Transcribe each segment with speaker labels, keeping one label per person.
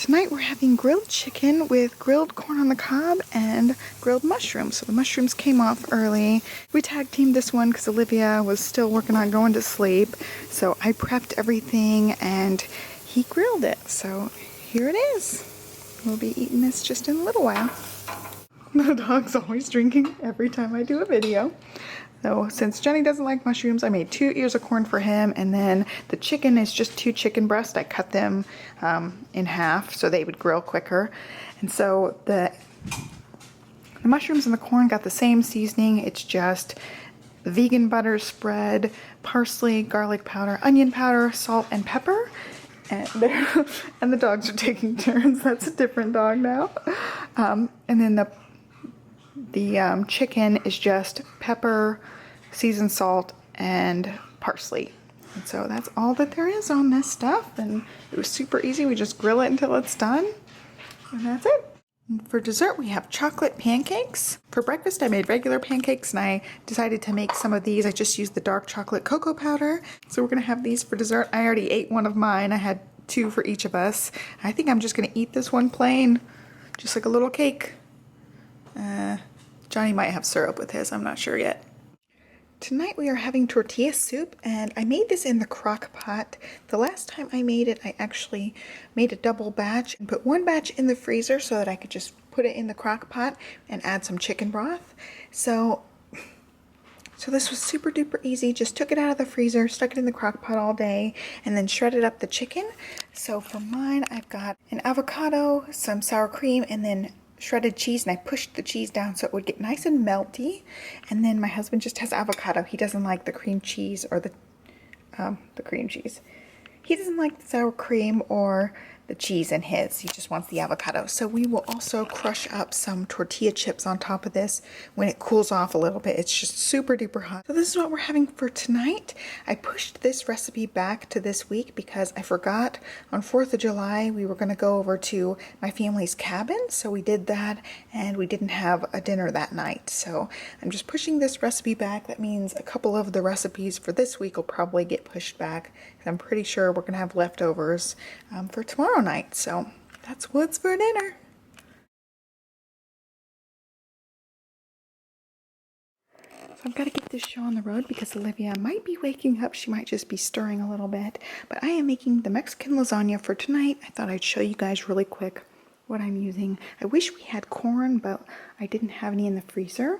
Speaker 1: tonight we're having grilled chicken with grilled corn on the cob and grilled mushrooms. So the mushrooms came off early. We tag teamed this one because Olivia was still working on going to sleep. So I prepped everything and he grilled it. So here it is. We'll be eating this just in a little while. The dog's always drinking every time I do a video. So since Jenny doesn't like mushrooms, I made 2 ears of corn for him, and then the chicken is just 2 chicken breasts. I cut them in half so they would grill quicker. And so the mushrooms and the corn got the same seasoning. It's just vegan butter spread, parsley, garlic powder, onion powder, salt, and pepper. And, and the dogs are taking turns. That's a different dog now. And then the chicken is just pepper, seasoned salt, and parsley. And so that's all that there is on this stuff. And it was super easy. We just grill it until it's done. And that's it. And for dessert, we have chocolate pancakes. For breakfast, I made regular pancakes, and I decided to make some of these. I just used the dark chocolate cocoa powder. So we're going to have these for dessert. I already ate one of mine. I had 2 for each of us. I think I'm just going to eat this one plain, just like a little cake. Johnny might have syrup with his, I'm not sure yet. Tonight we are having tortilla soup, and I made this in the crock pot. The last time I made it, I actually made a double batch and put one batch in the freezer so that I could just put it in the crock pot and add some chicken broth. So this was super duper easy. Just took it out of the freezer, stuck it in the crock pot all day, and then shredded up the chicken. So for mine, I've got an avocado, some sour cream, and then shredded cheese, and I pushed the cheese down so it would get nice and melty. And then my husband just has avocado. He doesn't like the cream cheese or the cream cheese. He doesn't like the sour cream or the cheese in his. He just wants the avocado. So we will also crush up some tortilla chips on top of this when it cools off a little bit. It's just super duper hot. So this is what we're having for tonight. I pushed this recipe back to this week because I forgot on 4th of July we were going to go over to my family's cabin. So we did that, and we didn't have a dinner that night. So I'm just pushing this recipe back. That means a couple of the recipes for this week will probably get pushed back. I'm pretty sure we're going to have leftovers for tomorrow night. So that's what's for dinner. So I've got to get this show on the road because Olivia might be waking up. She might just be stirring a little bit. But I am making the Mexican lasagna for tonight. I thought I'd show you guys really quick what I'm using. I wish we had corn, but I didn't have any in the freezer.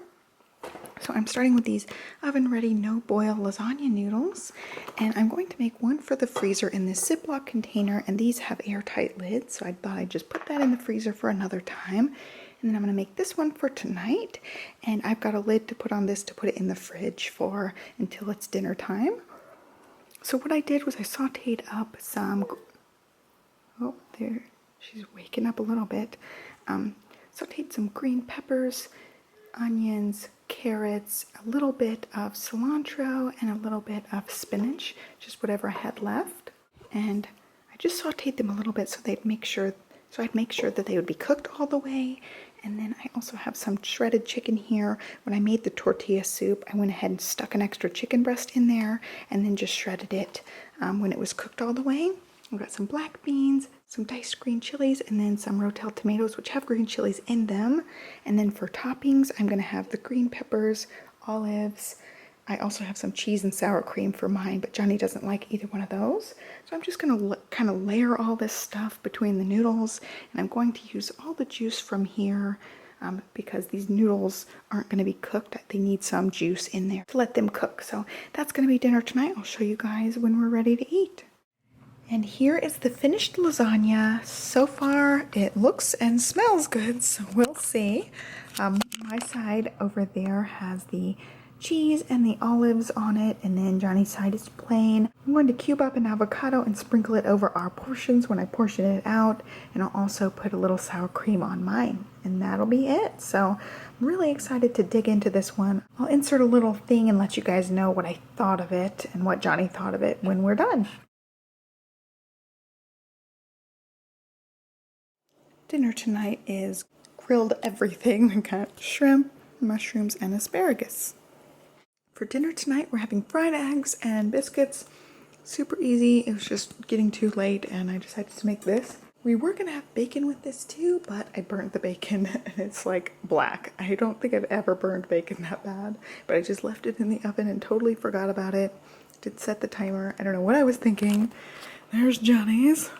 Speaker 1: So I'm starting with these oven-ready no-boil lasagna noodles, and I'm going to make one for the freezer in this Ziploc container, and these have airtight lids, so I thought I'd just put that in the freezer for another time. And then I'm going to make this one for tonight, and I've got a lid to put on this to put it in the fridge for until it's dinner time. So what I did was I sauteed up some, oh there, she's waking up a little bit, sauteed some green peppers, onions, carrots, a little bit of cilantro, and a little bit of spinach, just whatever I had left. And I just sauteed them a little bit so I'd make sure that they would be cooked all the way. And then I also have some shredded chicken here. When I made the tortilla soup, I went ahead and stuck an extra chicken breast in there and then just shredded it when it was cooked all the way. I've got some black beans, some diced green chilies, and then some Rotel tomatoes, which have green chilies in them. And then for toppings, I'm going to have the green peppers, olives. I also have some cheese and sour cream for mine, but Johnny doesn't like either one of those. So I'm just going to kind of layer all this stuff between the noodles, and I'm going to use all the juice from here because these noodles aren't going to be cooked. They need some juice in there to let them cook. So that's going to be dinner tonight. I'll show you guys when we're ready to eat. And here is the finished lasagna. So far, it looks and smells good, so we'll see. My side over there has the cheese and the olives on it, and then Johnny's side is plain. I'm going to cube up an avocado and sprinkle it over our portions when I portion it out, and I'll also put a little sour cream on mine, and that'll be it. So I'm really excited to dig into this one. I'll insert a little thing and let you guys know what I thought of it and what Johnny thought of it when we're done. Dinner tonight is grilled everything. We got shrimp, mushrooms, and asparagus. For dinner tonight, we're having fried eggs and biscuits. Super easy. It was just getting too late, and I decided to make this. We were gonna have bacon with this too, but I burnt the bacon and it's like black. I don't think I've ever burned bacon that bad, but I just left it in the oven and totally forgot about it. Did set the timer. I don't know what I was thinking. There's Johnny's.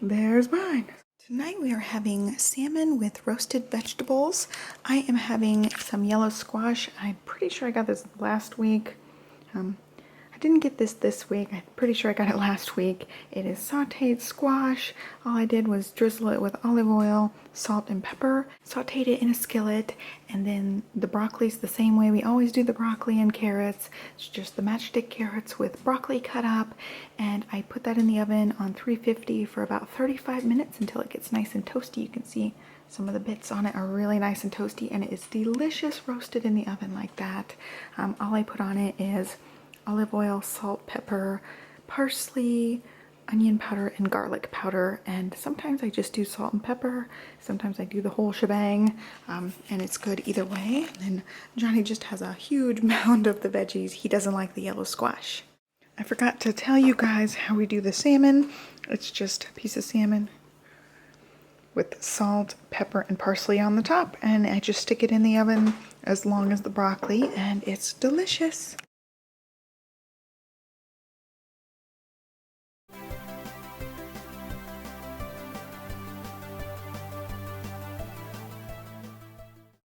Speaker 1: There's mine. Tonight we are having salmon with roasted vegetables. I am having some yellow squash. I'm pretty sure I got this last week. I didn't get this week. I'm pretty sure I got it last week. It is sauteed squash. All I did was drizzle it with olive oil, salt, and pepper. Sauteed it in a skillet, and then the broccoli's the same way we always do the broccoli and carrots. It's just the matchstick carrots with broccoli cut up, and I put that in the oven on 350 for about 35 minutes until it gets nice and toasty. You can see some of the bits on it are really nice and toasty, and it is delicious roasted in the oven like that. All I put on it is olive oil, salt, pepper, parsley, onion powder, and garlic powder. And sometimes I just do salt and pepper. Sometimes I do the whole shebang, and it's good either way. And Johnny just has a huge mound of the veggies. He doesn't like the yellow squash. I forgot to tell you guys how we do the salmon. It's just a piece of salmon with salt, pepper, and parsley on the top. And I just stick it in the oven as long as the broccoli, and it's delicious.